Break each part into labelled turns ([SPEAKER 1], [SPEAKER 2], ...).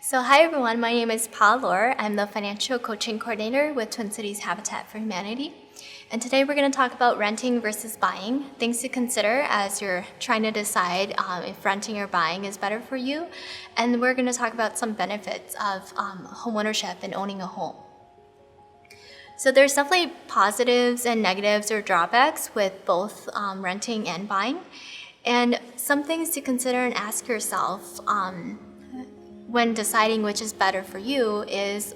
[SPEAKER 1] So hi everyone, my name is Palor. I'm the Financial Coaching Coordinator with Twin Cities Habitat for Humanity. And today we're going to talk about renting versus buying, things to consider as you're trying to decide if renting or buying is better for you. And we're going to talk about some benefits of homeownership and owning a home. So there's definitely positives and negatives or drawbacks with both renting and buying. And some things to consider and ask yourself when deciding which is better for you is,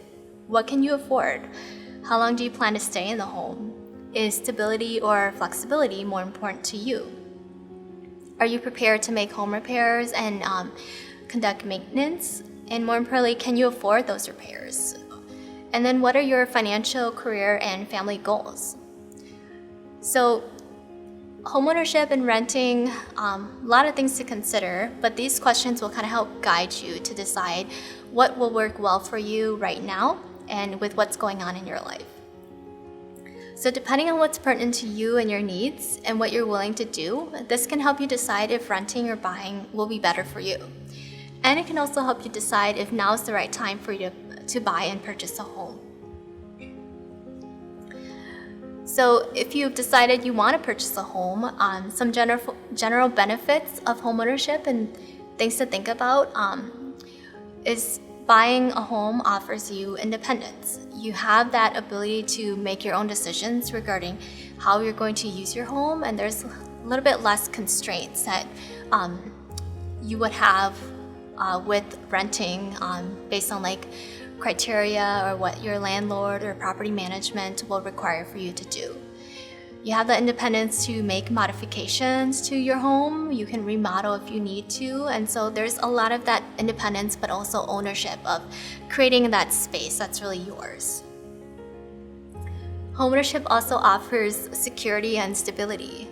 [SPEAKER 1] what can you afford? How long do you plan to stay in the home? Is stability or flexibility more important to you? Are you prepared to make home repairs and conduct maintenance? And more importantly, can you afford those repairs? And then what are your financial, career, and family goals? So homeownership and renting, a lot of things to consider, but these questions will kind of help guide you to decide what will work well for you right now and with what's going on in your life. So depending on what's pertinent to you and your needs and what you're willing to do, this can help you decide if renting or buying will be better for you. And it can also help you decide if now is the right time for you to buy and purchase a home. So if you've decided you want to purchase a home, some general benefits of homeownership and things to think about is buying a home offers you independence. You have that ability to make your own decisions regarding how you're going to use your home, and there's a little bit less constraints that you would have with renting based on like criteria or what your landlord or property management will require for you to do. You have the independence to make modifications to your home. You can remodel if you need to, and so there's a lot of that independence but also ownership of creating that space that's really yours. Homeownership also offers security and stability.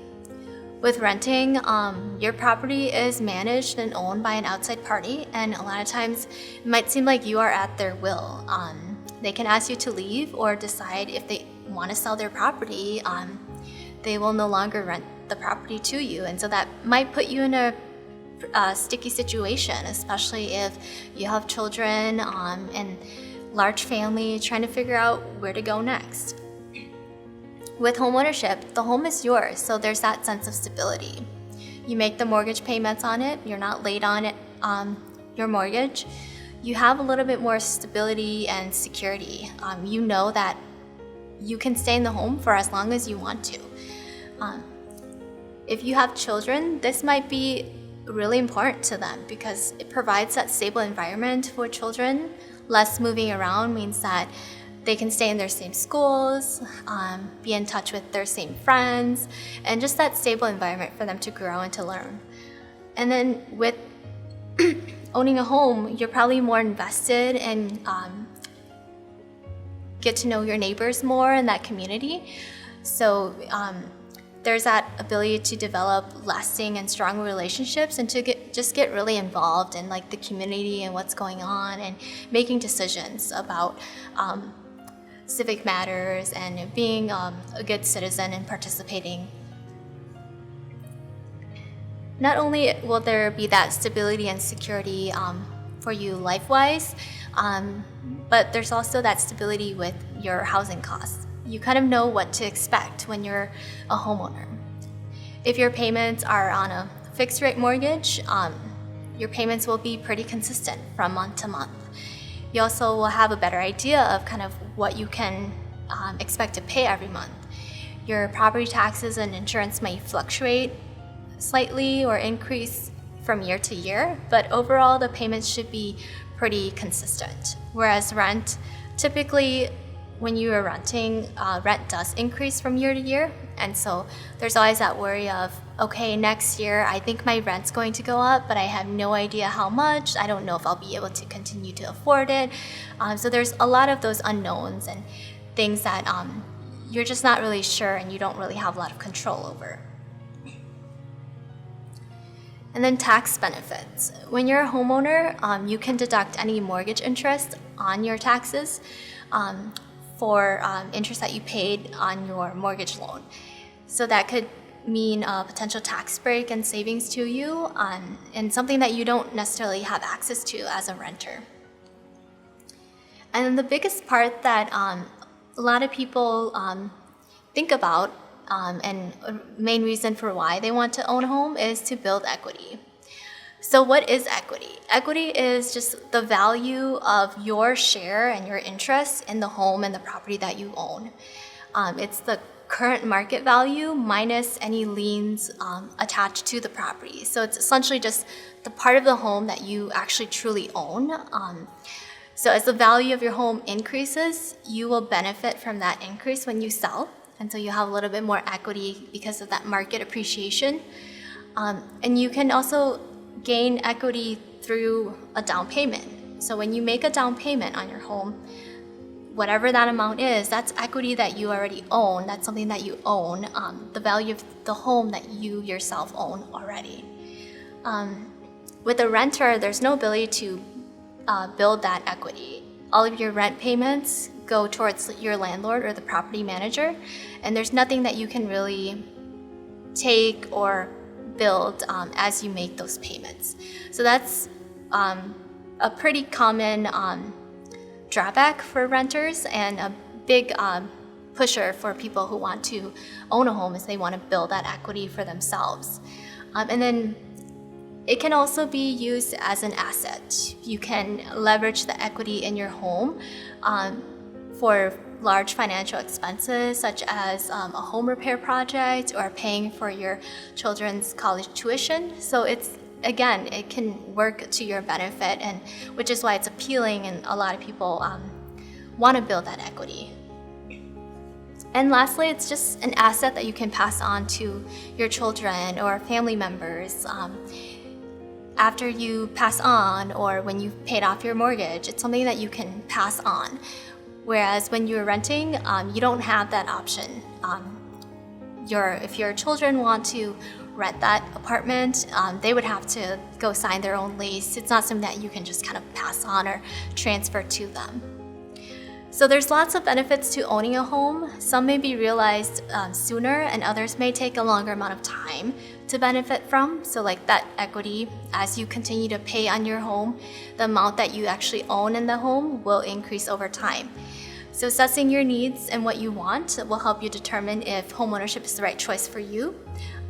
[SPEAKER 1] With renting, your property is managed and owned by an outside party, and a lot of times it might seem like you are at their will. They can ask you to leave or decide if they want to sell their property. They will no longer rent the property to you, and so that might put you in a sticky situation, especially if you have children and large family trying to figure out where to go next. With homeownership, the home is yours, so there's that sense of stability. You make the mortgage payments on it, you're not late on it, your mortgage. You have a little bit more stability and security. You know that you can stay in the home for as long as you want to. If you have children, this might be really important to them because it provides that stable environment for children. Less moving around means that they can stay in their same schools, be in touch with their same friends, and just that stable environment for them to grow and to learn. And then with owning a home, you're probably more invested and get to know your neighbors more in that community. So there's that ability to develop lasting and strong relationships and to get really involved in like the community and what's going on and making decisions about civic matters and being a good citizen and participating. Not only will there be that stability and security for you life-wise, but there's also that stability with your housing costs. You kind of know what to expect when you're a homeowner. If your payments are on a fixed rate mortgage, your payments will be pretty consistent from month to month. You also will have a better idea of kind of what you can expect to pay every month. Your property taxes and insurance may fluctuate slightly or increase from year to year, but overall the payments should be pretty consistent. Whereas rent, typically when you are renting, rent does increase from year to year, and so there's always that worry of, okay, next year I think my rent's going to go up, but I have no idea how much. I don't know if I'll be able to continue to afford it. So there's a lot of those unknowns and things that you're just not really sure and you don't really have a lot of control over. And then tax benefits. When you're a homeowner, you can deduct any mortgage interest on your taxes for interest that you paid on your mortgage loan. So that could mean a potential tax break and savings to you and something that you don't necessarily have access to as a renter. And the biggest part that a lot of people think about and a main reason for why they want to own a home is to build equity. So what is equity? Equity is just the value of your share and your interest in the home and the property that you own. It's the current market value minus any liens attached to the property. So it's essentially just the part of the home that you actually truly own. So as the value of your home increases, you will benefit from that increase when you sell. And so you have a little bit more equity because of that market appreciation. And you can also gain equity through a down payment. So when you make a down payment on your home, whatever that amount is, that's equity that you already own. That's something that you own, the value of the home that you yourself own already. With a renter, there's no ability to build that equity. All of your rent payments go towards your landlord or the property manager, and there's nothing that you can really take or build as you make those payments. So that's a pretty common drawback for renters, and a big pusher for people who want to own a home is they want to build that equity for themselves. And then it can also be used as an asset. You can leverage the equity in your home for large financial expenses such as a home repair project or paying for your children's college tuition. So again, it can work to your benefit, and which is why it's appealing and a lot of people want to build that equity. And lastly, it's just an asset that you can pass on to your children or family members. After you pass on or when you've paid off your mortgage, it's something that you can pass on. Whereas when you're renting, you don't have that option. If your children want to rent that apartment, they would have to go sign their own lease. It's not something that you can just kind of pass on or transfer to them. So there's lots of benefits to owning a home. Some may be realized sooner, and others may take a longer amount of time to benefit from. So like that equity, as you continue to pay on your home, the amount that you actually own in the home will increase over time. So assessing your needs and what you want will help you determine if homeownership is the right choice for you.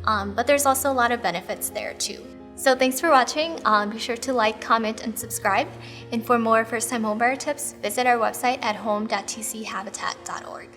[SPEAKER 1] But there's also a lot of benefits there too. So thanks for watching. Be sure to like, comment, and subscribe. And for more first-time homebuyer tips, visit our website at home.tchabitat.org.